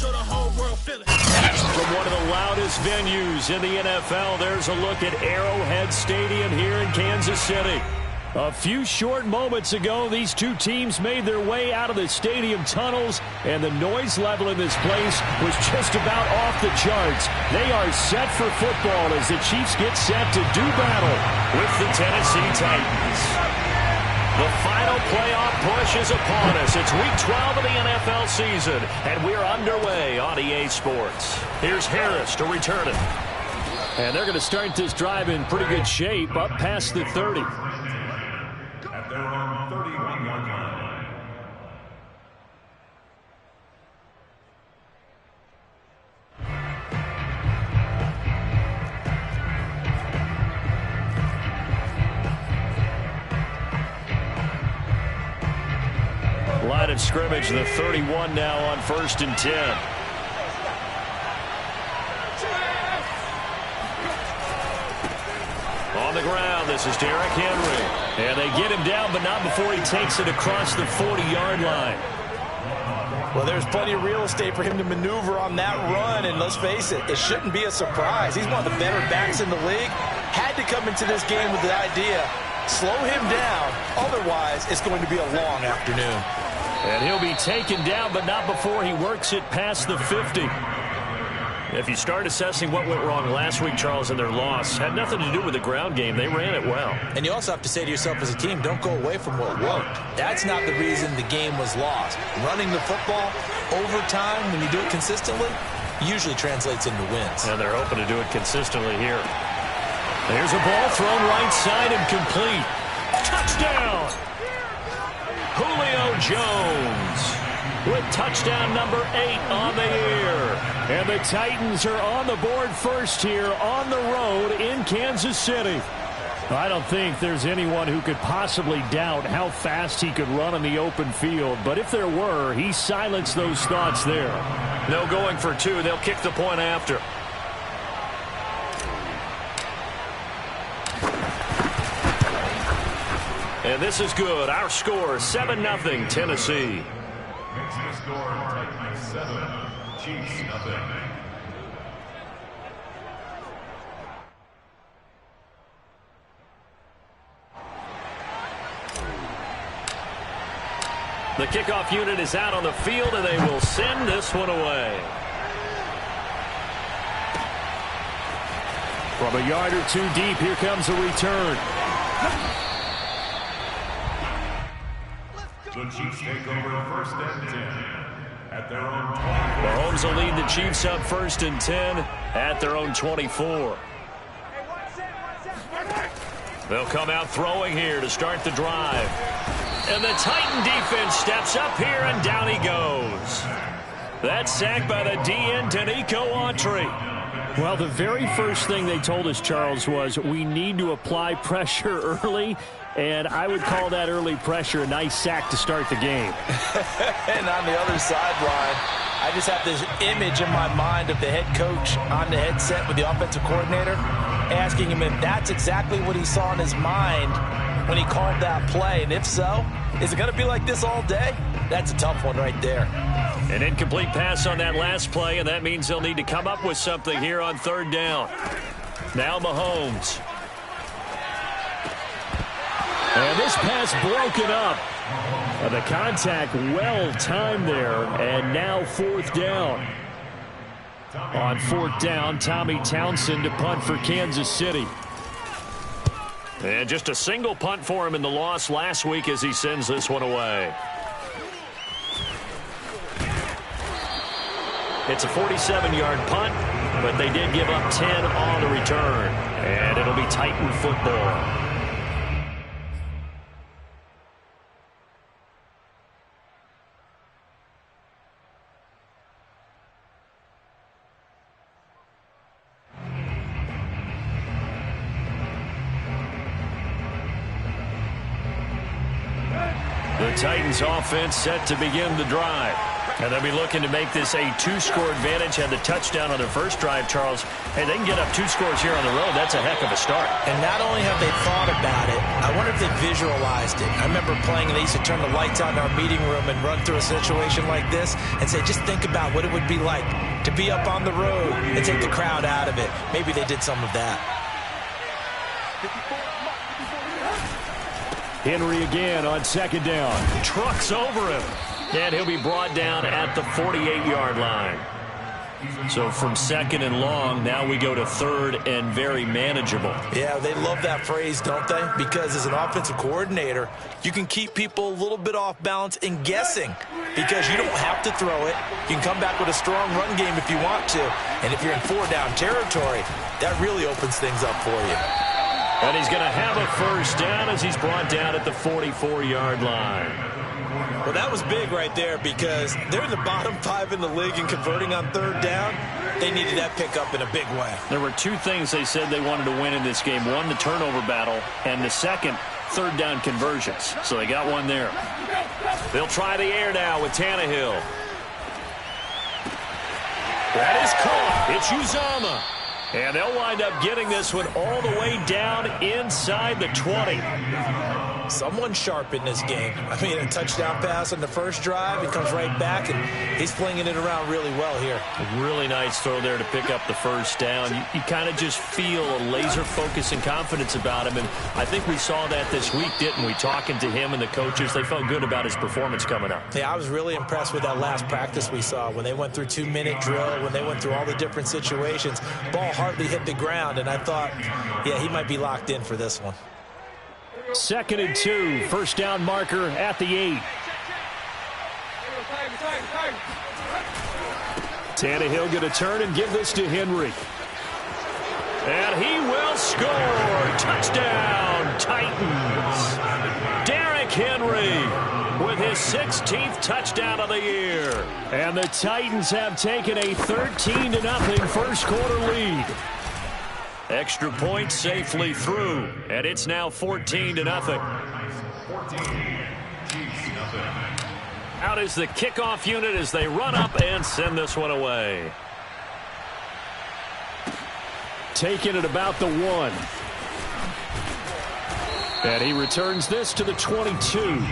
so the whole world feel it. From one of the loudest venues in the NFL, there's a look at Arrowhead Stadium here in Kansas City. A few short moments ago, these two teams made their way out of the stadium tunnels, and the noise level in this place was just about off the charts. They are set for football as the Chiefs get set to do battle with the Tennessee Titans. The final playoff push is upon us. It's Week 12 of the NFL season, and we're underway on EA Sports. Here's Harris to return it. And they're going to start this drive in pretty good shape, up past the 30. At their own 31-yard line. Line of scrimmage, the 31 now on 1st and 10. On the ground, this is Derrick Henry. And they get him down, but not before he takes it across the 40-yard line. Well, there's plenty of real estate for him to maneuver on that run, and let's face it, it shouldn't be a surprise. He's one of the better backs in the league. Had to come into this game with the idea, slow him down, otherwise it's going to be a long afternoon. And he'll be taken down, but not before he works it past the 50. If you start assessing what went wrong last week, Charles, in their loss, had nothing to do with the ground game. They ran it well. And you also have to say to yourself as a team, don't go away from what worked. That's not the reason the game was lost. Running the football over time, when you do it consistently, usually translates into wins. And they're hoping to do it consistently here. There's a ball thrown right side and complete. Touchdown! Julio Jones with touchdown number 8 on the year. And the Titans are on the board first here on the road in Kansas City. I don't think there's anyone who could possibly doubt how fast he could run in the open field. But if there were, he silenced those thoughts there. No going for 2. They'll kick the point after. And this is good. Our score, 7-0, Tennessee. Makes the score Titans 7, Chiefs nothing. The kickoff unit is out on the field, and they will send this one away. From a yard or 2 deep, here comes a return. The Chiefs take over 1st and 10 at their own 20. Mahomes will lead the Chiefs up 1st and 10 at their own 24. They'll come out throwing here to start the drive. And the Titan defense steps up here, and down he goes. That's sacked by the DN, Danico Autry. Well, the very first thing they told us, Charles, was we need to apply pressure early. And I would call that early pressure a nice sack to start the game. And on the other sideline, I just have this image in my mind of the head coach on the headset with the offensive coordinator asking him if that's exactly what he saw in his mind when he called that play. And if so, is it going to be like this all day? That's a tough one right there. An incomplete pass on that last play, and that means they'll need to come up with something here on 3rd down. Now Mahomes. And this pass broken up. The contact well timed there, and now 4th down. On 4th down, Tommy Townsend to punt for Kansas City. And just a single punt for him in the loss last week as he sends this one away. It's a 47-yard punt, but they did give up 10 on the return. And it'll be Titan football. The Titans offense set to begin the drive. And they'll be looking to make this a 2-score advantage. Had the touchdown on their first drive, Charles. Hey, they can get up 2 scores here on the road. That's a heck of a start. And not only have they thought about it, I wonder if they visualized it. I remember playing, and they used to turn the lights out in our meeting room and run through a situation like this and say, just think about what it would be like to be up on the road and take the crowd out of it. Maybe they did some of that. Henry again on second down. Trucks over him. And he'll be brought down at the 48-yard line. So from second and long, now we go to third and very manageable. Yeah, they love that phrase, don't they? Because as an offensive coordinator, you can keep people a little bit off balance and guessing because you don't have to throw it. You can come back with a strong run game if you want to. And if you're in 4-down territory, that really opens things up for you. And he's going to have a first down as he's brought down at the 44-yard line. Well, that was big right there because they're in the bottom 5 in the league in converting on third down. They needed that pickup in a big way. There were 2 things they said they wanted to win in this game. One, the turnover battle, and the second, third down conversions. So they got one there. They'll try the air now with Tannehill. That is caught. It's Uzomah. And they'll wind up getting this one all the way down inside the 20. Someone sharp in this game. I mean, a touchdown pass on the first drive. He comes right back, and he's flinging it around really well here. A really nice throw there to pick up the first down. You kind of just feel a laser focus and confidence about him, and I think we saw that this week, didn't we? Talking to him and the coaches, they felt good about his performance coming up. Yeah, I was really impressed with that last practice we saw when they went through 2-minute drill, when they went through all the different situations. Ball hardly hit the ground, and I thought, yeah, he might be locked in for this one. 2nd and 2, first down marker at the 8. Tannehill going to turn and give this to Henry. And he will score. Touchdown, Titans. Derrick Henry with his 16th touchdown of the year. And the Titans have taken a 13-0 first quarter lead. Extra point safely through, and it's now 14-0. Out is the kickoff unit as they run up and send this one away. Taking it about the 1. And he returns this to the 22.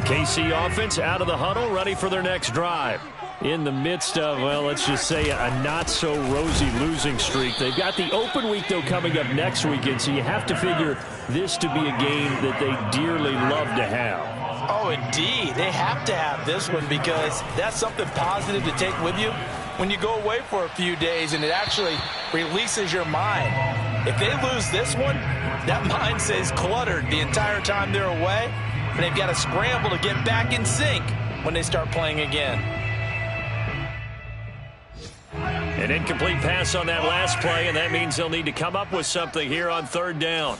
KC offense out of the huddle, ready for their next drive. In the midst of, well, let's just say a not-so-rosy losing streak. They've got the open week, though, coming up next weekend, so you have to figure this to be a game that they dearly love to have. Oh, indeed. They have to have this one because that's something positive to take with you when you go away for a few days, and it actually releases your mind. If they lose this one, that mind stays cluttered the entire time they're away. And they've got to scramble to get back in sync when they start playing again. An incomplete pass on that last play, and that means they'll need to come up with something here on third down.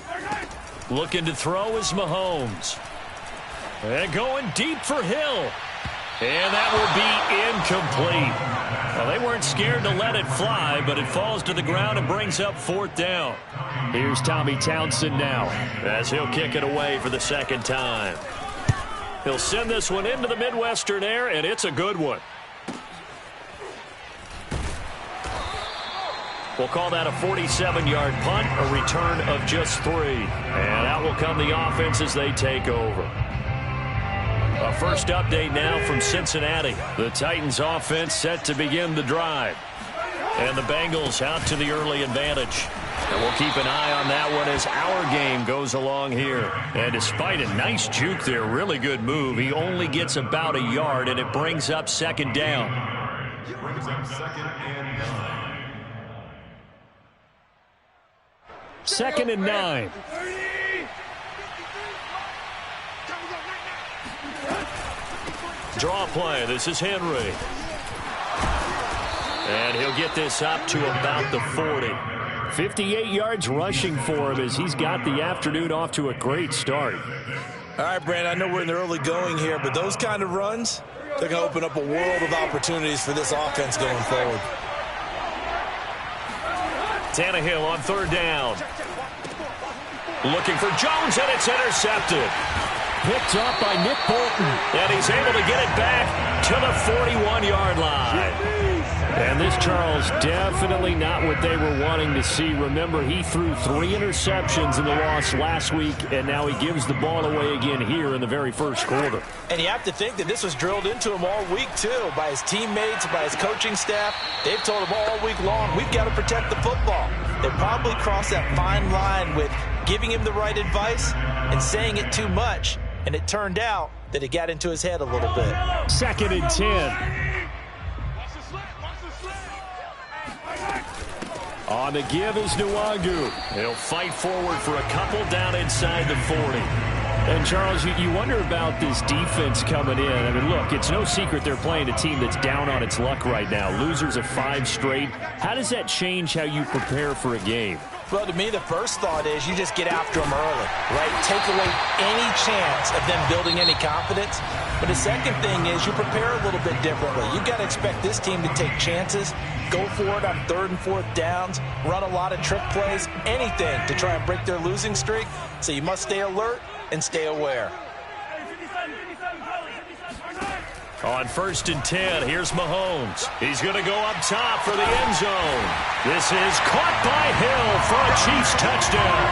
Looking to throw is Mahomes. And going deep for Hill. And that will be incomplete. Well, they weren't scared to let it fly, but it falls to the ground and brings up 4th down. Here's Tommy Townsend now as he'll kick it away for the second time. He'll send this one into the Midwestern air, and it's a good one. We'll call that a 47-yard punt, a return of just 3. And out will come the offense as they take over. A first update now from Cincinnati. The Titans offense set to begin the drive. And the Bengals out to the early advantage. And we'll keep an eye on that one as our game goes along here. And despite a nice juke there, really good move, he only gets about a yard, and it brings up 2nd down. Brings up 2nd and 9. 2nd and 9. Draw play. This is Henry. And he'll get this up to about the 40. 58 yards rushing for him as he's got the afternoon off to a great start. All right, Brand, I know we're in the early going here, but those kind of runs, they're going to open up a world of opportunities for this offense going forward. Tannehill on third down. Looking for Jones, and it's intercepted. Picked up by Nick Bolton. And he's able to get it back to the 41-yard line. And this, Charles, definitely not what they were wanting to see. Remember, he threw 3 interceptions in the loss last week, and now he gives the ball away again here in the very first quarter. And you have to think that this was drilled into him all week, too, by his teammates, by his coaching staff. They've told him all week long, we've got to protect the football. They probably crossed that fine line with giving him the right advice and saying it too much, and it turned out that it got into his head a little bit. 2nd and 10. On the give is Nwangu. He'll fight forward for a couple down inside the 40. And, Charles, you wonder about this defense coming in. I mean, look, it's no secret they're playing a team that's down on its luck right now. Losers of 5 straight. How does that change how you prepare for a game? Well, to me, the first thought is you just get after them early, right? Take away any chance of them building any confidence. But the second thing is you prepare a little bit differently. You've got to expect this team to take chances, go for it on 3rd and 4th downs, run a lot of trick plays, anything to try and break their losing streak. So you must stay alert and stay aware. On 1st and 10, here's Mahomes. He's going to go up top for the end zone. This is caught by Hill for a Chiefs touchdown.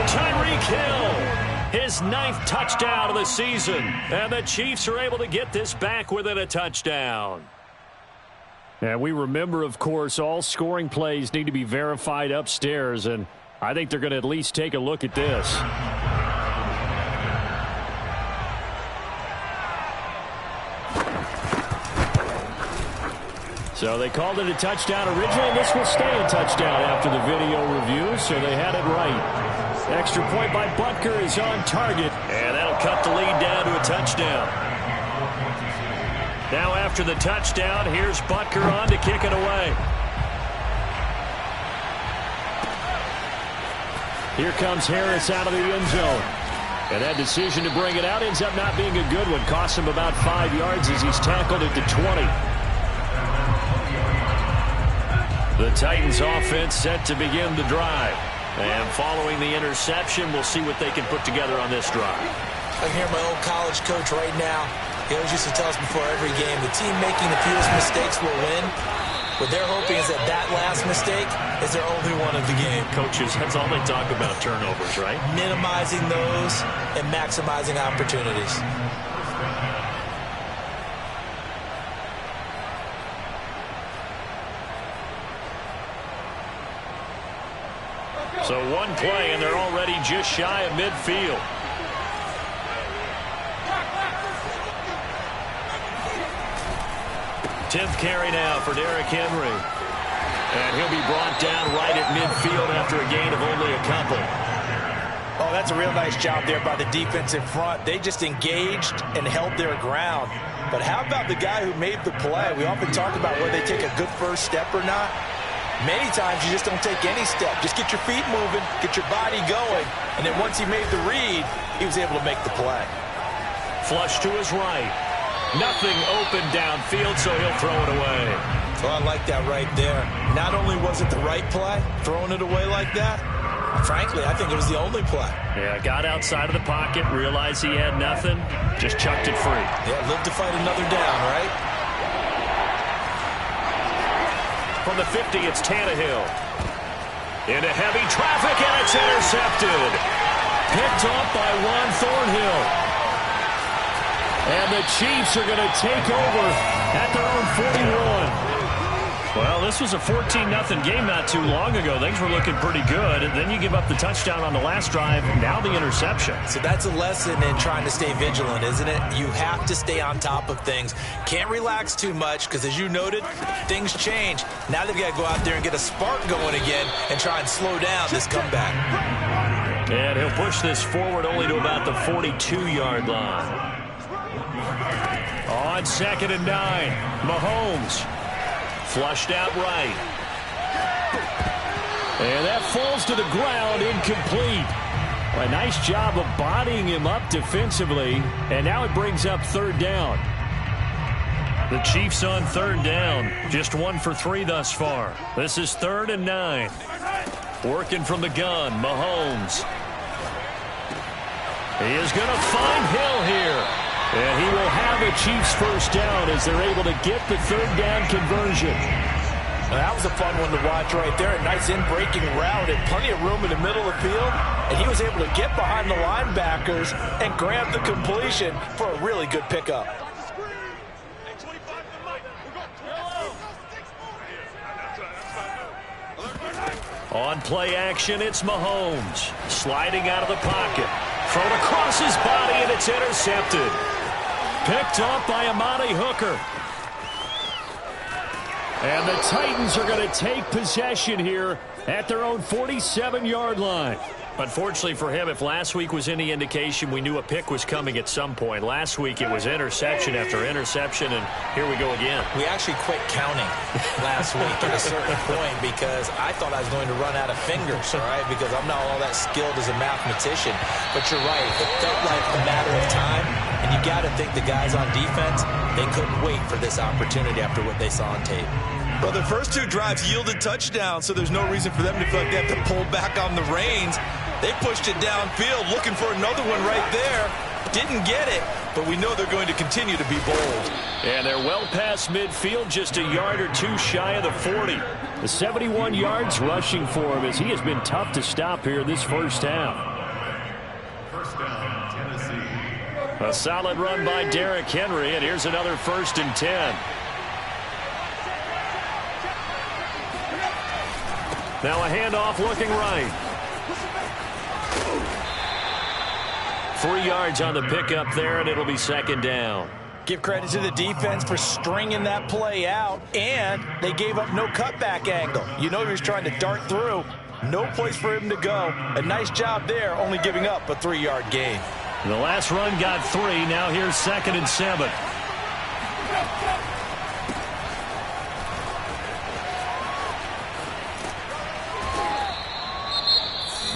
Tyreek Hill, his 9th touchdown of the season. And the Chiefs are able to get this back within a touchdown. And we remember, of course, all scoring plays need to be verified upstairs. And I think they're going to at least take a look at this. So they called it a touchdown originally, and this will stay a touchdown after the video review, so they had it right. Extra point by Butker is on target, and that'll cut the lead down to a touchdown. Now after the touchdown, here's Butker on to kick it away. Here comes Harris out of the end zone. And that decision to bring it out ends up not being a good one. Costs him about 5 yards as he's tackled at the 20. The Titans offense set to begin the drive. And following the interception, we'll see what they can put together on this drive. I can hear my old college coach right now. He always used to tell us before every game, the team making the fewest mistakes will win. What they're hoping is that that last mistake is their only one of the game. Coaches, that's all they talk about, turnovers, right? Minimizing those and maximizing opportunities. So one play, and they're already just shy of midfield. Tenth carry now for Derrick Henry. And he'll be brought down right at midfield after a gain of only a couple. Oh, that's a real nice job there by the defense in front. They just engaged and held their ground. But how about the guy who made the play? We often talk about whether they take a good first step or not. Many times you just don't take any step. Just get your feet moving, get your body going, and then once he made the read, he was able to make the play. Flush to his right. Nothing open downfield, so he'll throw it away. So I like that right there. Not only was it the right play, throwing it away like that, frankly, I think it was the only play. Yeah, got outside of the pocket, realized he had nothing, just chucked it free. Yeah, live to fight another down, right? From the 50, it's Tannehill. Into heavy traffic, and it's intercepted. Picked off by Juan Thornhill. And the Chiefs are going to take over at their own 41. Well, this was a 14-0 game not too long ago. Things were looking pretty good. And then you give up the touchdown on the last drive, now the interception. So that's a lesson in trying to stay vigilant, isn't it? You have to stay on top of things. Can't relax too much because, as you noted, things change. Now they've got to go out there and get a spark going again and try and slow down this comeback. And he'll push this forward only to about the 42-yard line. On 2nd and 9, Mahomes. Flushed out right. And that falls to the ground, incomplete. A nice job of bodying him up defensively. And now it brings up 3rd down. The Chiefs on third down. Just 1 for 3 thus far. This is 3rd and 9. Working from the gun, Mahomes. He is going to find Hill here. And he will have a Chiefs first down as they're able to get the 3rd down conversion. That was a fun one to watch right there. A nice in-breaking route and plenty of room in the middle of the field. And he was able to get behind the linebackers and grab the completion for a really good pickup. On play action, it's Mahomes. Sliding out of the pocket. Thrown across his body, and it's intercepted. Picked up by Amani Hooker. And the Titans are going to take possession here at their own 47-yard line. Unfortunately for him, if last week was any indication, we knew a pick was coming at some point. Last week it was interception after interception, and here we go again. We actually quit counting last week at a certain point because I thought I was going to run out of fingers, all right, because I'm not all that skilled as a mathematician. But you're right. It felt like a matter of time, and you got to think the guys on defense, they couldn't wait for this opportunity after what they saw on tape. Well, the first 2 drives yielded touchdowns, so there's no reason for them to feel like they have to pull back on the reins. They pushed it downfield, looking for another one right there. Didn't get it, but we know they're going to continue to be bold. And they're well past midfield, just a yard or 2 shy of the 40. The 71 yards rushing for him as he has been tough to stop here this first half. First down, Tennessee. A solid run by Derrick Henry, and here's another 1st and 10. Now a handoff looking right. 3 yards on the pickup there, and it'll be 2nd down. Give credit to the defense for stringing that play out, and they gave up no cutback angle. You know he was trying to dart through. No place for him to go. A nice job there, only giving up a 3-yard gain. The last run got 3. Now here's 2nd and 7.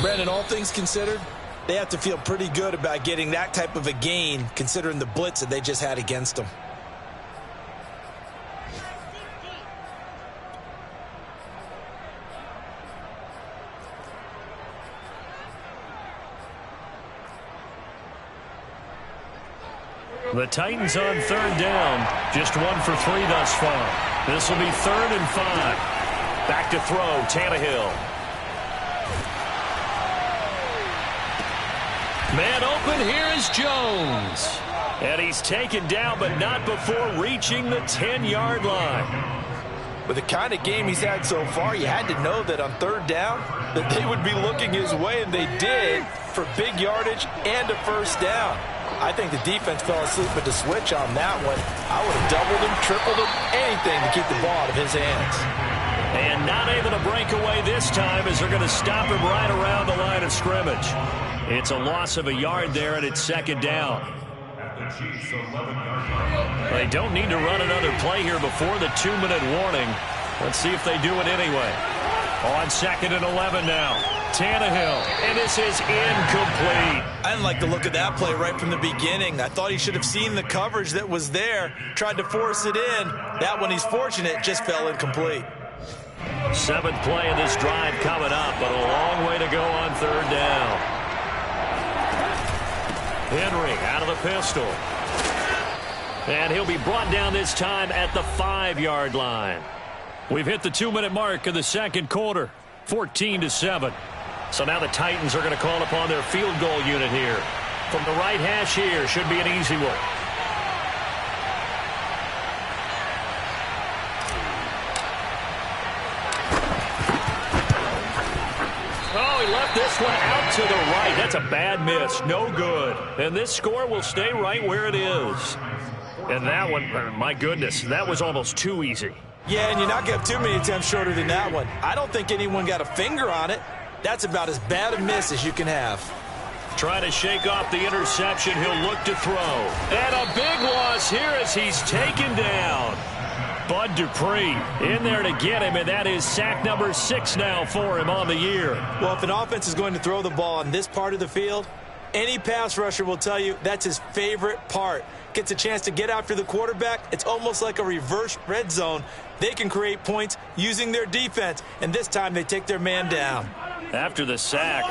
Brandon, all things considered, they have to feel pretty good about getting that type of a gain considering the blitz that they just had against them. The Titans on 3rd down. Just 1 for 3 thus far. This will be 3rd and 5. Back to throw, Tannehill. Man open, here is Jones. And he's taken down, but not before reaching the 10-yard line. With the kind of game he's had so far, you had to know that on 3rd down that they would be looking his way, and they did for big yardage and a 1st down. I think the defense fell asleep with the switch on that one. I would have doubled him, tripled him, anything to keep the ball out of his hands. And not able to break away this time as they're going to stop him right around the line of scrimmage. It's a loss of a yard there, and it's 2nd down. They don't need to run another play here before the 2-minute warning. Let's see if they do it anyway. On 2nd and 11 now. Tannehill, and this is incomplete. I didn't like the look of that play right from the beginning. I thought he should have seen the coverage that was there, tried to force it in. That one, he's fortunate, just fell incomplete. 7th play of this drive coming up, but a long way to go on 3rd down. Henry out of the pistol. And he'll be brought down this time at the 5-yard line. We've hit the 2-minute mark of the 2nd quarter, 14-7. So now the Titans are going to call upon their field goal unit here. From the right hash here, should be an easy one. Oh, he left this one out to the right. That's a bad miss. No good. And this score will stay right where it is. And that one, my goodness, that was almost too easy. Yeah, and you're not going to have too many attempts shorter than that one. I don't think anyone got a finger on it. That's about as bad a miss as you can have. Trying to shake off the interception. He'll look to throw. And a big loss here as he's taken down. Bud Dupree in there to get him, and that is sack number 6 now for him on the year. Well, if an offense is going to throw the ball on this part of the field, Any pass rusher will tell you that's his favorite part. Gets a chance to get after the quarterback. It's almost like a reverse red zone. They can create points using their defense, and this time they take their man down. After the sack,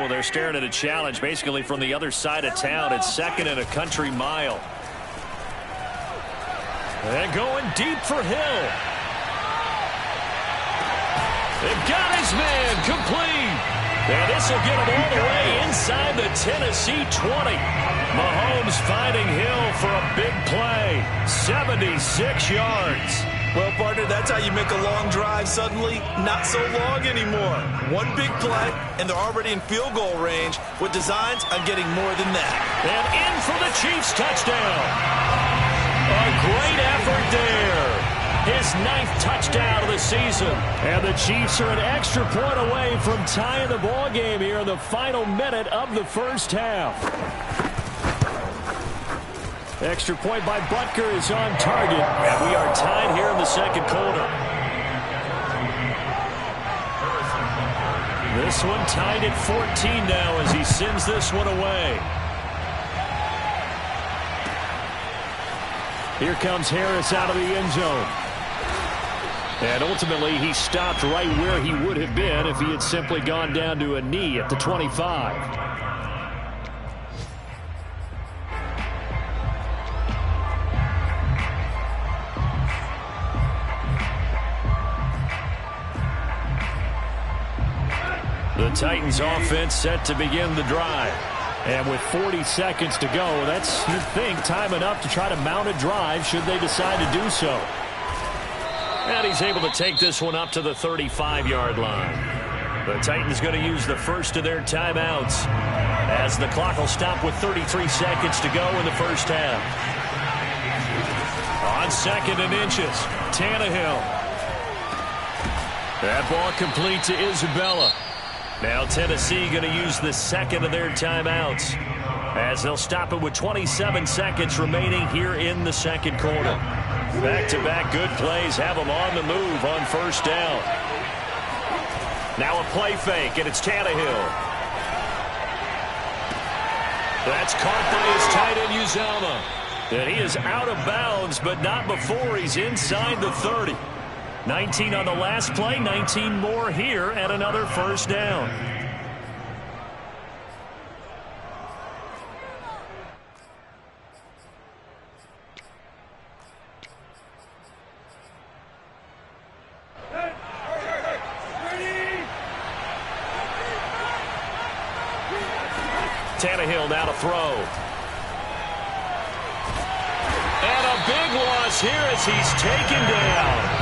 they're staring at a challenge basically from the other side of town. It's 2nd and a country mile. And going deep for Hill. They've got his man complete. And this will get him all the way inside the Tennessee 20. Mahomes finding Hill for a big play. 76 yards. Well, partner, that's how you make a long drive suddenly not so long anymore. One big play, and they're already in field goal range with designs on getting more than that. And in for the Chiefs touchdown. A great effort there. His 9th touchdown of the season. And the Chiefs are an extra point away from tying the ball game here in the final minute of the first half. Extra point by Butker is on target. And we are tied here in the second quarter. This one tied at 14 now as he sends this one away. Here comes Harris out of the end zone. And ultimately, he stopped right where he would have been if he had simply gone down to a knee at the 25. The Titans offense set to begin the drive. And with 40 seconds to go, that's, you'd think, time enough to try to mount a drive should they decide to do so. And he's able to take this one up to the 35-yard line. The Titans going to use the first of their timeouts as the clock will stop with 33 seconds to go in the first half. On 2nd and inches, Tannehill. That ball complete to Isabella. Now Tennessee going to use the second of their timeouts as they'll stop it with 27 seconds remaining here in the second quarter. Back-to-back good plays have them on the move on first down. Now a play fake, and it's Tannehill. That's caught by his tight end, Uzomah. And he is out of bounds, but not before he's inside the 30. 19 on the last play, 19 more here at another first down. Tannehill now to throw. And a big loss here as he's taken down.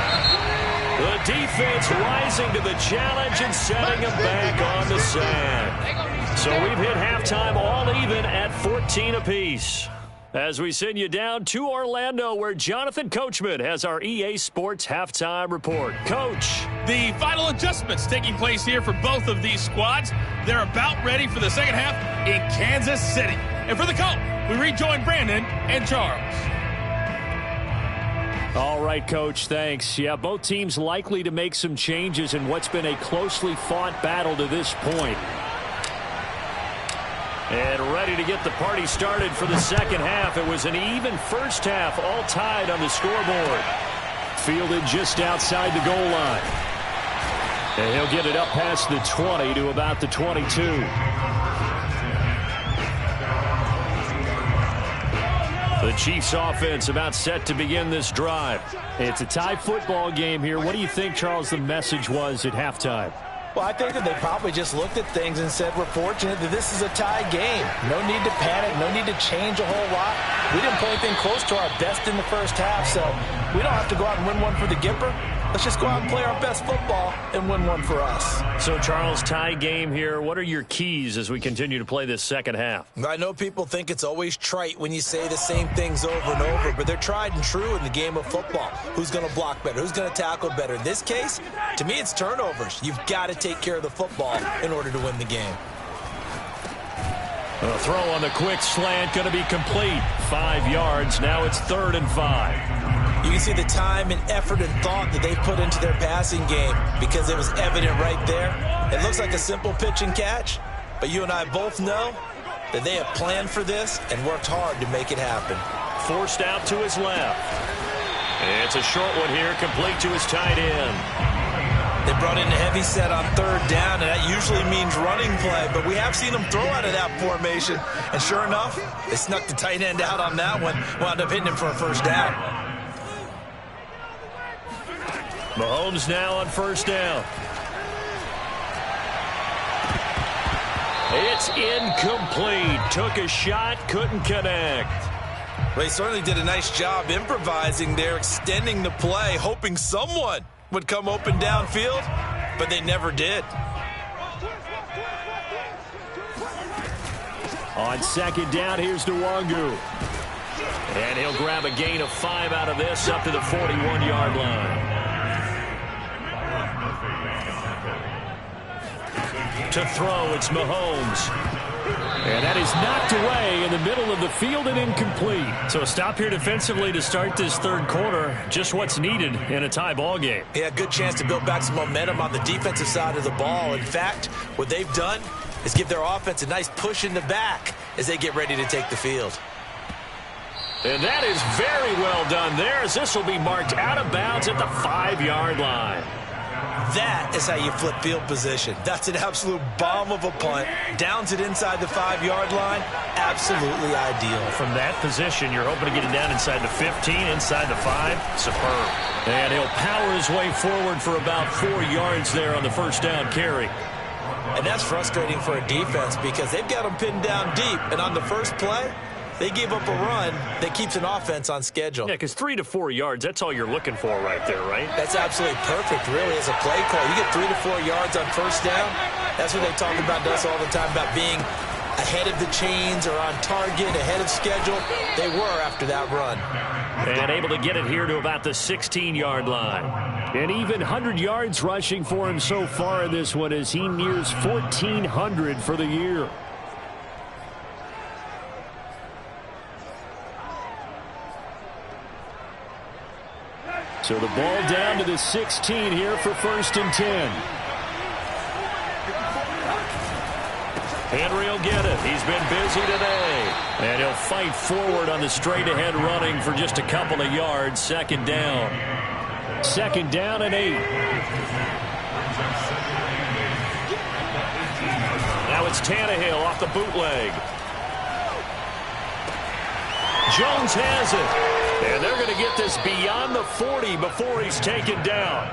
The defense rising to the challenge and setting him back on the sand. So we've hit halftime all even at 14 apiece. As we send you down to Orlando, where Jonathan Coachman has our EA Sports halftime report. Coach. The final adjustments taking place here for both of these squads. They're about ready for the second half in Kansas City. And for the call, we rejoin Brandon and Charles. All right, Coach, thanks. Yeah, both teams likely to make some changes in what's been a closely fought battle to this point. And ready to get the party started for the second half. It was an even first half, all tied on the scoreboard. Fielded just outside the goal line. And he'll get it up past the 20 to about the 22. The Chiefs offense about set to begin this drive. It's a tie football game here. What do you think, Charles, the message was at halftime? Well, I think that they probably just looked at things and said, we're fortunate that this is a tie game. No need to panic, no need to change a whole lot. We didn't play anything close to our best in the first half, so we don't have to go out and win one for the Gipper. Let's just go out and play our best football and win one for us. So, Charles, tie game here. What are your keys as we continue to play this second half? I know people think it's always trite when you say the same things over and over, but they're tried and true in the game of football. Who's going to block better? Who's going to tackle better? In this case, to me, it's turnovers. You've got to take care of the football in order to win the game. A throw on the quick slant going to be complete. 5 yards. Now it's 3rd and 5. You can see the time and effort and thought that they put into their passing game because it was evident right there. It looks like a simple pitch and catch, but you and I both know that they have planned for this and worked hard to make it happen. Forced out to his left. It's a short one here, complete to his tight end. They brought in a heavy set on third down, and that usually means running play, but we have seen them throw out of that formation, and sure enough, they snuck the tight end out on that one, wound up hitting him for a first down. Mahomes now on first down. It's incomplete. Took a shot, couldn't connect. Well, he certainly did a nice job improvising there, extending the play, hoping someone would come open downfield, but they never did. On second down, here's Nwangu. And he'll grab a gain of 5 out of this up to the 41-yard line. To throw, it's Mahomes. And that is knocked away in the middle of the field and incomplete. So a stop here defensively to start this third quarter. Just what's needed in a tie ball game. Yeah, good chance to build back some momentum on the defensive side of the ball. In fact, what they've done is give their offense a nice push in the back as they get ready to take the field. And that is very well done there, as this will be marked out of bounds at the 5-yard line. That is how you flip field position. That's an absolute bomb of a punt. Downs it inside the 5-yard line. Absolutely ideal. From that position, you're hoping to get it down inside the 15, inside the 5. Superb. And he'll power his way forward for about 4 yards there on the first down carry. And that's frustrating for a defense because they've got them pinned down deep. And on the first play, they gave up a run that keeps an offense on schedule. Yeah, because 3 to 4 yards, that's all you're looking for right there, right? That's absolutely perfect, really, as a play call. You get 3 to 4 yards on first down. That's what they talk about to us all the time, about being ahead of the chains or on target, ahead of schedule. They were after that run. And able to get it here to about the 16-yard line. And even 100 yards rushing for him so far in this one as he nears 1,400 for the year. So the ball down to the 16 here for 1st and 10. Henry will get it. He's been busy today. And he'll fight forward on the straight-ahead running for just a couple of yards. 2nd down. 2nd down and 8. Now it's Tannehill off the bootleg. Jones has it. And they're going to get this beyond the 40 before he's taken down.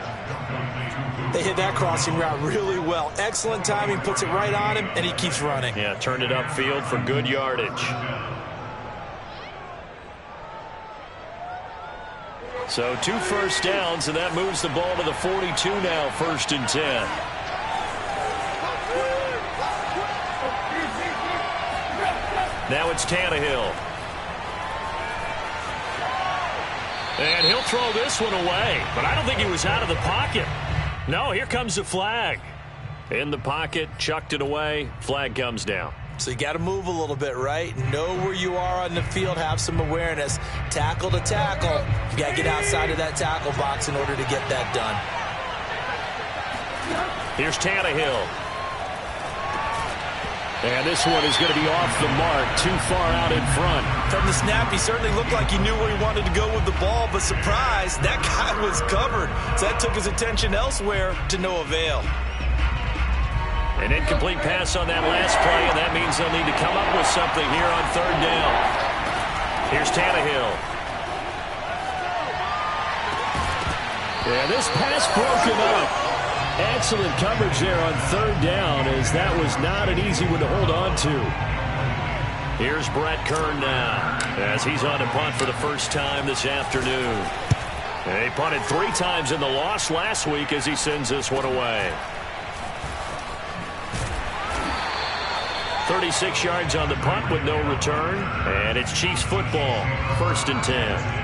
They hit that crossing route really well. Excellent timing, puts it right on him, and he keeps running. Yeah, turned it upfield for good yardage. So 2 first downs, and that moves the ball to the 42 now, 1st and 10. Now it's Tannehill. And he'll throw this one away, but I don't think he was out of the pocket. No, here comes the flag. In the pocket, chucked it away, flag comes down. So you got to move a little bit, right? Know where you are on the field, have some awareness. Tackle to tackle. You got to get outside of that tackle box in order to get that done. Here's Tannehill. And this one is going to be off the mark, too far out in front. From the snap, he certainly looked like he knew where he wanted to go with the ball, but surprise, that guy was covered. So that took his attention elsewhere to no avail. An incomplete pass on that last play, and that means they'll need to come up with something here on 3rd down. Here's Tannehill. Yeah, this pass broken up. Excellent coverage there on 3rd down, as that was not an easy one to hold on to. Here's Brett Kern now, as he's on to punt for the first time this afternoon. And he punted 3 times in the loss last week as he sends this one away. 36 yards on the punt with no return, and it's Chiefs football, 1st and 10.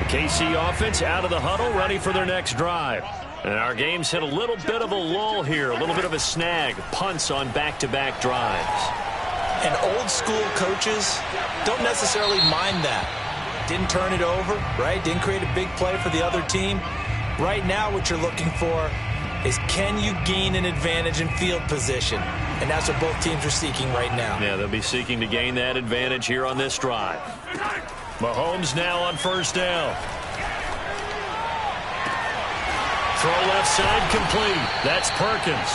KC offense out of the huddle, ready for their next drive. And our game's hit a little bit of a lull here, a little bit of a snag. Punts on back-to-back drives. And old-school coaches don't necessarily mind that. Didn't turn it over, right? Didn't create a big play for the other team. Right now what you're looking for is can you gain an advantage in field position? And that's what both teams are seeking right now. Yeah, they'll be seeking to gain that advantage here on this drive. Mahomes now on first down. Throw left side complete. That's Perkins.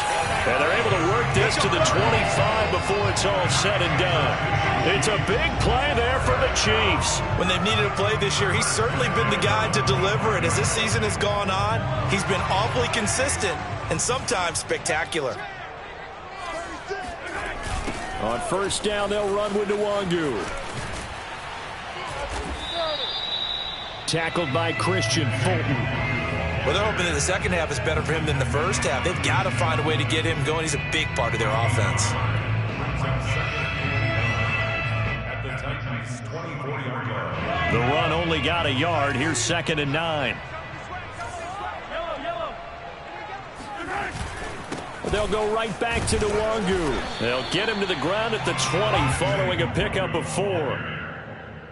And they're able to work this to the 25 before it's all said and done. It's a big play there for the Chiefs. When they've needed a play this year, he's certainly been the guy to deliver it. As this season has gone on, he's been awfully consistent and sometimes spectacular. On first down, they'll run with Nwangu. Tackled by Christian Fulton. Well, they're hoping that the second half is better for him than the first half. They've got to find a way to get him going. He's a big part of their offense. The run only got a yard. Here's 2nd and 9. They'll go right back to Nwangu. They'll get him to the ground at the 20 following a pickup of 4.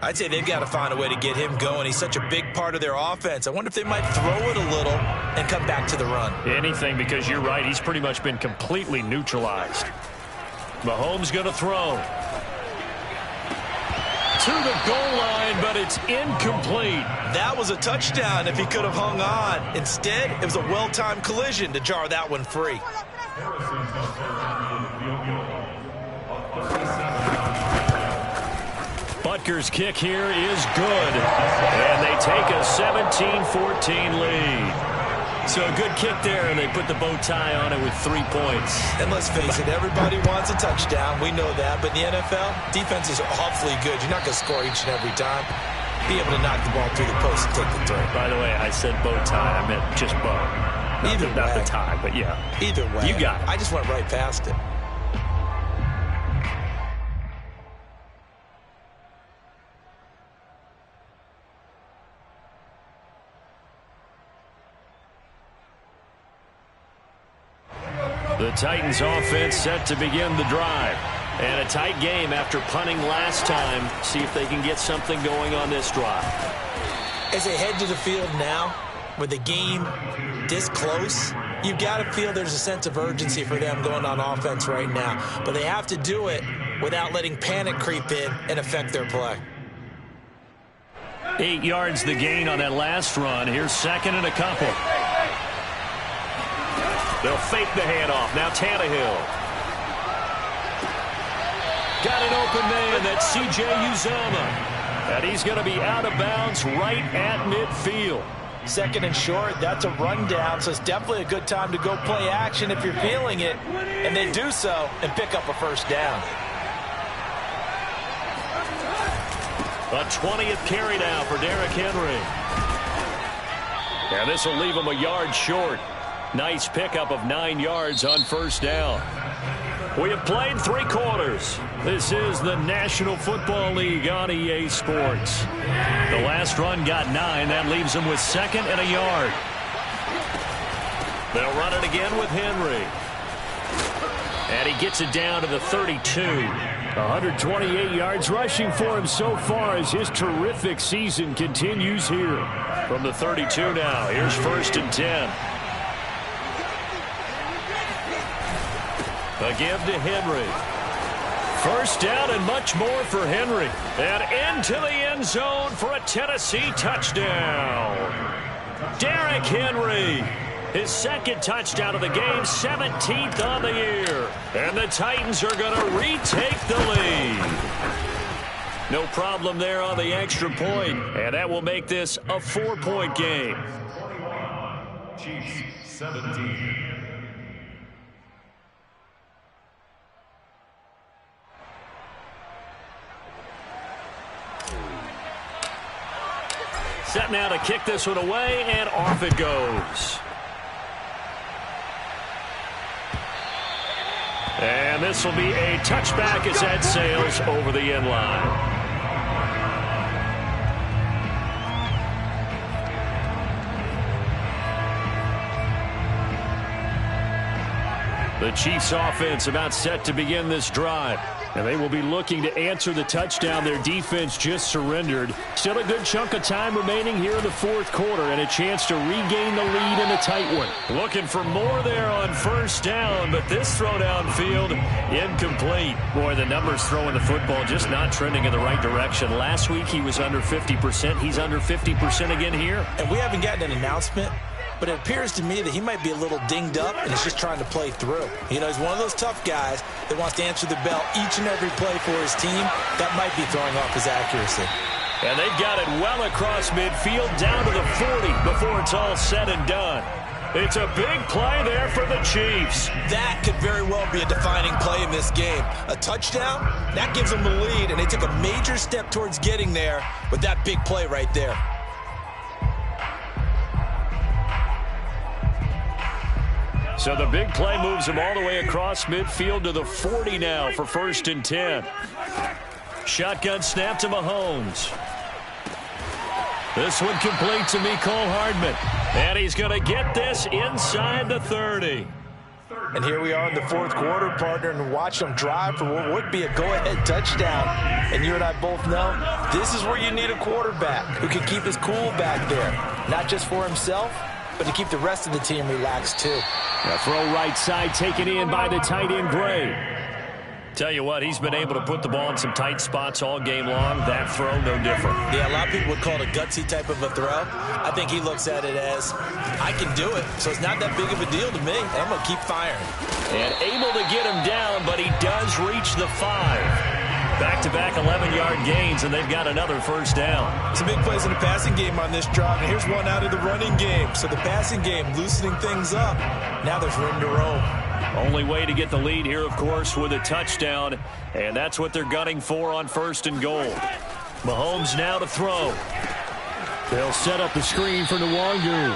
I'd say they've got to find a way to get him going. He's such a big part of their offense. I wonder if they might throw it a little and come back to the run. Anything, because you're right. He's pretty much been completely neutralized. Mahomes going to throw. To the goal line, but it's incomplete. That was a touchdown if he could have hung on. Instead, it was a well-timed collision to jar that one free. Butker's kick here is good. And they take a 17-14 lead. So a good kick there, and they put the bow tie on it with 3 points. And let's face it, everybody wants a touchdown. We know that. But in the NFL, defenses are awfully good. You're not going to score each and every time. Be able to knock the ball through the post and take the throw. By the way, I said bow tie. I meant just bow. Not the tie, but yeah. Either way. You got it. I just went right past it. The Titans offense set to begin the drive. And a tight game after punting last time. See if they can get something going on this drive. As they head to the field now, with the game this close, you've got to feel there's a sense of urgency for them going on offense right now. But they have to do it without letting panic creep in and affect their play. 8 yards the gain on that last run. Here's 2nd and a couple. They'll fake the handoff. Now Tannehill. Got an open man. That's C.J. Uzomah. And he's going to be out of bounds right at midfield. 2nd and short. That's a rundown, so it's definitely a good time to go play action if you're feeling it. And they do so and pick up a first down. A 20th carry now for Derrick Henry. And this will leave him a yard short. Nice pickup of 9 yards on first down. We have played 3 quarters. This is the National Football League on EA Sports. The last run got 9. That leaves them with 2nd and a yard. They'll run it again with Henry. And he gets it down to the 32. 128 yards rushing for him so far as his terrific season continues here. From the 32 now, here's 1st and 10. A give to Henry. First down and much more for Henry. And into the end zone for a Tennessee touchdown. Derrick Henry. His 2nd touchdown of the game, 17th on the year. And the Titans are going to retake the lead. No problem there on the extra point. And that will make this a 4-point game. 21, Chiefs 17. Set now to kick this one away, and off it goes. And this will be a touchback as that sails over the end line. The Chiefs offense about set to begin this drive. And they will be looking to answer the touchdown their defense just surrendered. Still a good chunk of time remaining here in the fourth quarter and a chance to regain the lead in a tight one. Looking for more there on first down, but this throw downfield incomplete. Boy, the numbers throwing the football just not trending in the right direction. Last week he was under 50%. He's under 50% again here. And we haven't gotten an announcement, but it appears to me that he might be a little dinged up and he's just trying to play through. You know, he's one of those tough guys that wants to answer the bell each and every play for his team. That might be throwing off his accuracy. And they've got it well across midfield down to the 40 before it's all said and done. It's a big play there for the Chiefs. That could very well be a defining play in this game. A touchdown, that gives them the lead, and they took a major step towards getting there with that big play right there. So the big play moves them all the way across midfield to the 40 now for 1st and 10. Shotgun snap to Mahomes. This one complete to Mecole Hardman. And he's going to get this inside the 30. And here we are in the fourth quarter, partner, and watch them drive for what would be a go-ahead touchdown. And you and I both know this is where you need a quarterback who can keep his cool back there, not just for himself, but to keep the rest of the team relaxed too. A throw right side taken in by the tight end Gray. Tell you what, he's been able to put the ball in some tight spots all game long. That throw, no different. Yeah, a lot of people would call it a gutsy type of a throw. I think he looks at it as, I can do it, so it's not that big of a deal to me, and I'm going to keep firing. And able to get him down, but he does reach the 5. Back-to-back 11-yard gains, and they've got another first down. Some big plays in the passing game on this drive, and here's one out of the running game. So the passing game loosening things up. Now there's room to roam. Only way to get the lead here, of course, with a touchdown, and that's what they're gunning for on 1st and goal. Mahomes now to throw. They'll set up the screen for Nwangu,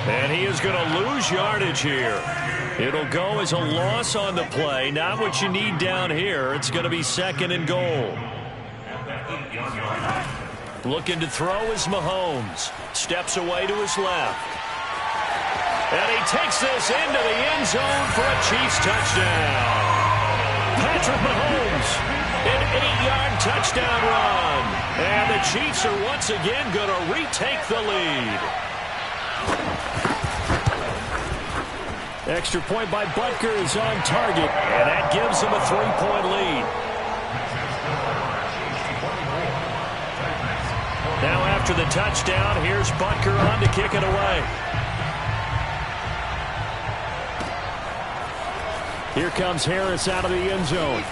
and he is going to lose yardage here. It'll go as a loss on the play. Not what you need down here. It's going to be 2nd and goal. Looking to throw is Mahomes. Steps away to his left. And he takes this into the end zone for a Chiefs touchdown. Patrick Mahomes, an 8-yard touchdown run. And the Chiefs are once again going to retake the lead. Extra point by Butker is on target, and that gives them a 3-point lead. Now after the touchdown, here's Butker on to kick it away. Here comes Harris out of the end zone.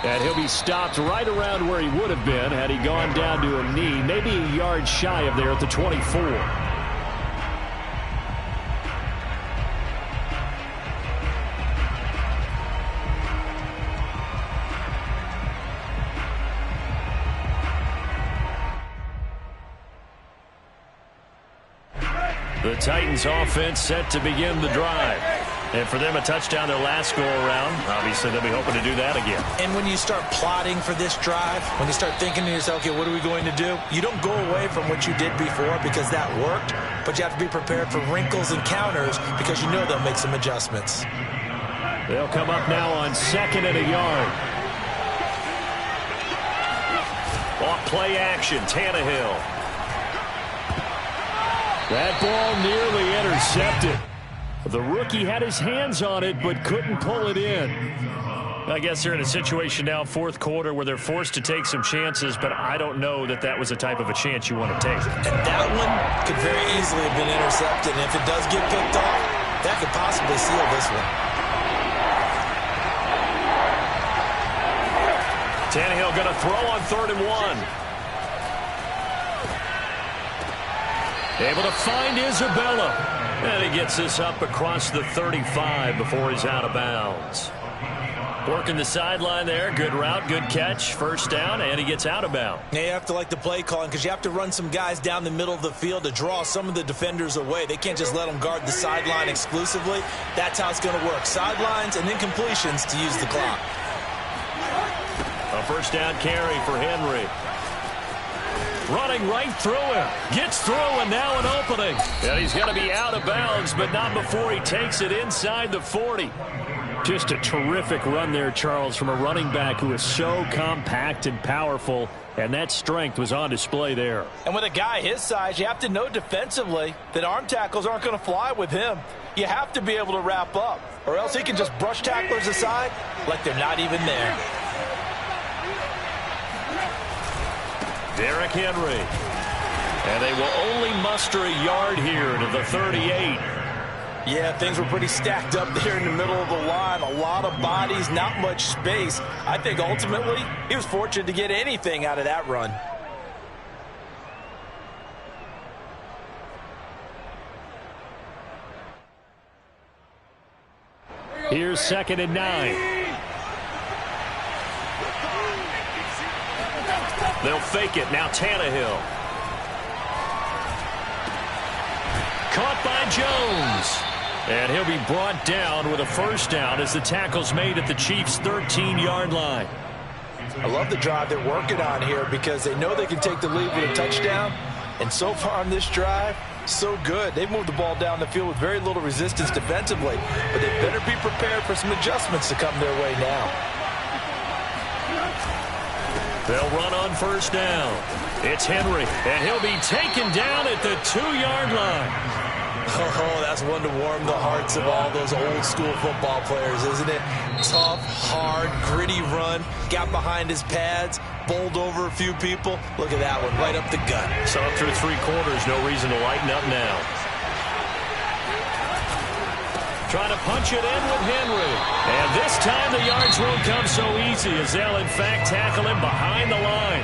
And he'll be stopped right around where he would have been had he gone down to a knee, maybe a yard shy of there at the 24. The Titans offense set to begin the drive. And for them, a touchdown their last go-around. Obviously, they'll be hoping to do that again. And when you start plotting for this drive, when you start thinking to yourself, okay, what are we going to do? You don't go away from what you did before because that worked, but you have to be prepared for wrinkles and counters because you know they'll make some adjustments. They'll come up now on 2nd and a yard. Off play action, Tannehill. That ball nearly intercepted. The rookie had his hands on it but couldn't pull it in. I guess they're in a situation now, fourth quarter, where they're forced to take some chances, but I don't know that that was the type of a chance you want to take. And that one could very easily have been intercepted, and if it does get picked off, that could possibly seal this one. Tannehill going to throw on 3rd and 1. Able to find Isabella. And he gets this up across the 35 before he's out of bounds. Working the sideline there. Good route, good catch. First down, and he gets out of bounds. Yeah, you have to like the play calling because you have to run some guys down the middle of the field to draw some of the defenders away. They can't just let them guard the sideline exclusively. That's how it's going to work. Sidelines and then completions to use the clock. A first down carry for Henry. Running right through him. Gets through, and now an opening. And he's going to be out of bounds, but not before he takes it inside the 40. Just a terrific run there, Charles, from a running back who is so compact and powerful, and that strength was on display there. And with a guy his size, you have to know defensively that arm tackles aren't going to fly with him. You have to be able to wrap up, or else he can just brush tacklers aside like they're not even there. Derrick Henry. And they will only muster a yard here to the 38. Yeah, things were pretty stacked up there in the middle of the line. A lot of bodies, not much space. I think ultimately he was fortunate to get anything out of that run. Here's 2nd and 9. They'll fake it. Now Tannehill. Caught by Jones. And he'll be brought down with a first down as the tackle's made at the Chiefs' 13-yard line. I love the drive they're working on here because they know they can take the lead with a touchdown. And so far on this drive, so good. They've moved the ball down the field with very little resistance defensively. But they better be prepared for some adjustments to come their way now. They'll run on first down. It's Henry, and he'll be taken down at the 2-yard line. Oh, that's one to warm the hearts of all those old-school football players, isn't it? Tough, hard, gritty run. Got behind his pads, bowled over a few people. Look at that one, right up the gut. So through 3 quarters, no reason to lighten up now. Trying to punch it in with Henry. And this time the yards won't come so easy as they'll, in fact, tackle him behind the line.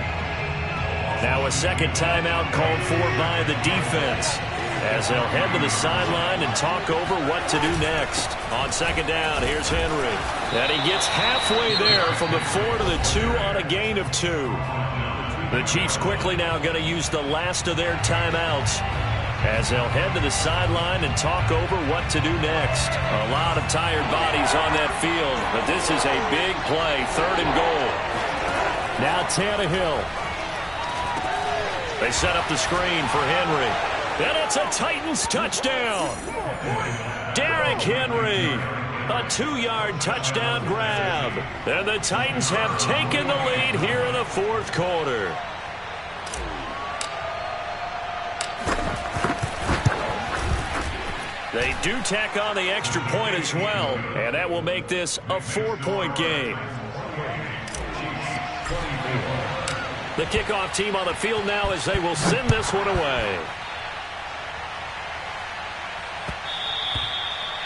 Now a second timeout called for by the defense, as they'll head to the sideline and talk over what to do next. On 2nd down, here's Henry. And he gets halfway there from the 4 to the 2 on a gain of 2. The Chiefs quickly now going to use the last of their timeouts as they'll head to the sideline and talk over what to do next. A lot of tired bodies on that field, but this is a big play, 3rd and goal. Now Tannehill. They set up the screen for Henry. And it's a Titans touchdown. Derrick Henry, a 2-yard touchdown grab. And the Titans have taken the lead here in the 4th quarter. They do tack on the extra point as well, and that will make this a 4-point game. The kickoff team on the field now as they will send this one away.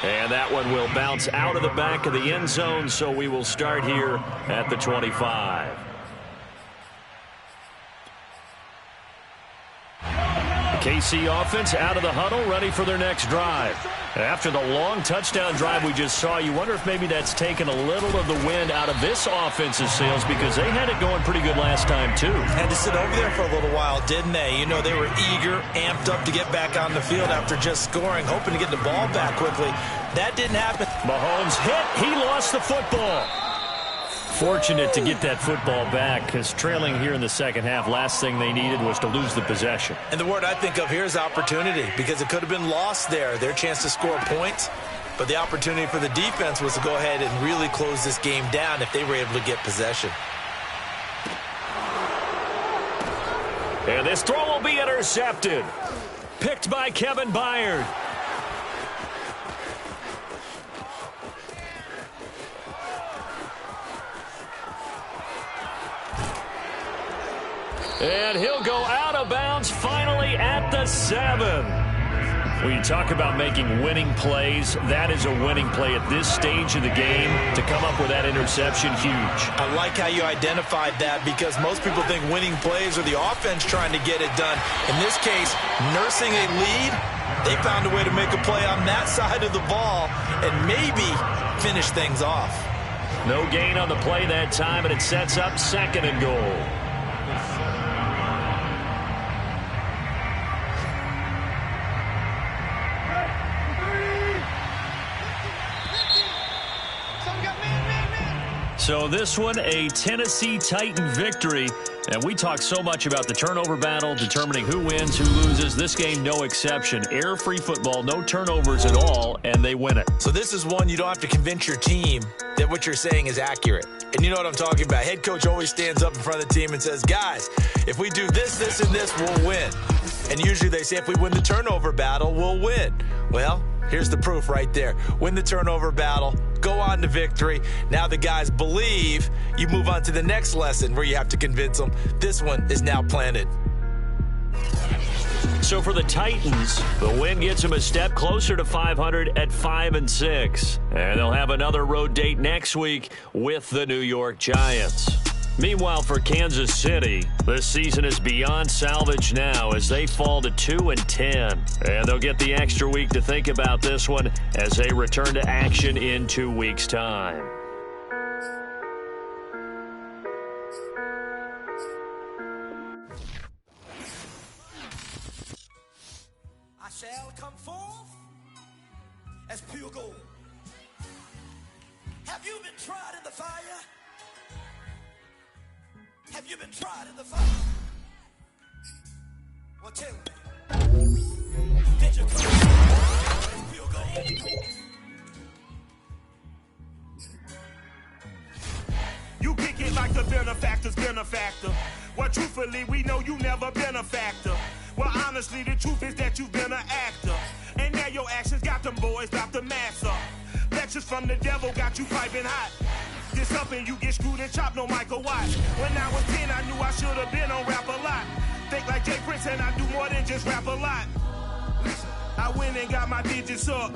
And that one will bounce out of the back of the end zone, so we will start here at the 25. KC offense out of the huddle, ready for their next drive. After the long touchdown drive we just saw, you wonder if maybe that's taken a little of the wind out of this offense's sails, because they had it going pretty good last time, too. Had to sit over there for a little while, didn't they? You know, they were eager, amped up to get back on the field after just scoring, hoping to get the ball back quickly. That didn't happen. Mahomes hit. He lost the football. Fortunate to get that football back, because trailing here in the second half, last thing they needed was to lose the possession. And the word I think of here is opportunity, because it could have been lost there, their chance to score points. But the opportunity for the defense was to go ahead and really close this game down if they were able to get possession. And this throw will be intercepted. Picked by Kevin Byard. And he'll go out of bounds finally at the 7. When you talk about making winning plays, that is a winning play at this stage of the game. To come up with that interception, huge. I like how you identified that, because most people think winning plays are the offense trying to get it done. In this case, nursing a lead, they found a way to make a play on that side of the ball and maybe finish things off. No gain on the play that time, and it sets up 2nd and goal. So this one, a Tennessee Titan victory. And we talk so much about the turnover battle, determining who wins, who loses. This game, no exception. Error-free football, no turnovers at all, and they win it. So this is one you don't have to convince your team that what you're saying is accurate. And you know what I'm talking about. Head coach always stands up in front of the team and says, guys, if we do this, this, and this, we'll win. And usually they say if we win the turnover battle, we'll win. Well, here's the proof right there. Win the turnover battle, go on to victory. Now the guys believe. You move on to the next lesson where you have to convince them. This one is now planted. So for the Titans, the win gets them a step closer to 500 at 5-6. And they'll have another road date next week with the New York Giants. Meanwhile, for Kansas City, this season is beyond salvage now as they fall to 2-10. And they'll get the extra week to think about this one as they return to action in 2 weeks' time. I shall come forth as pure gold. Have you been tried in the fire? Have you been tried in the fire? Well, tell me, did you come forth as pure gold? You kick it like the benefactor's benefactor. Well, truthfully, we know you never been a factor. Well, honestly, the truth is that you've been an actor. And now your actions got them boys about to mass up. Lectures from the devil got you piping hot. This up and you get screwed and chopped, no Michael Watt. When I was 10, I knew I should have been on rap a lot. Think like Jay Prince and I do more than just rap a lot. I went and got my digits up.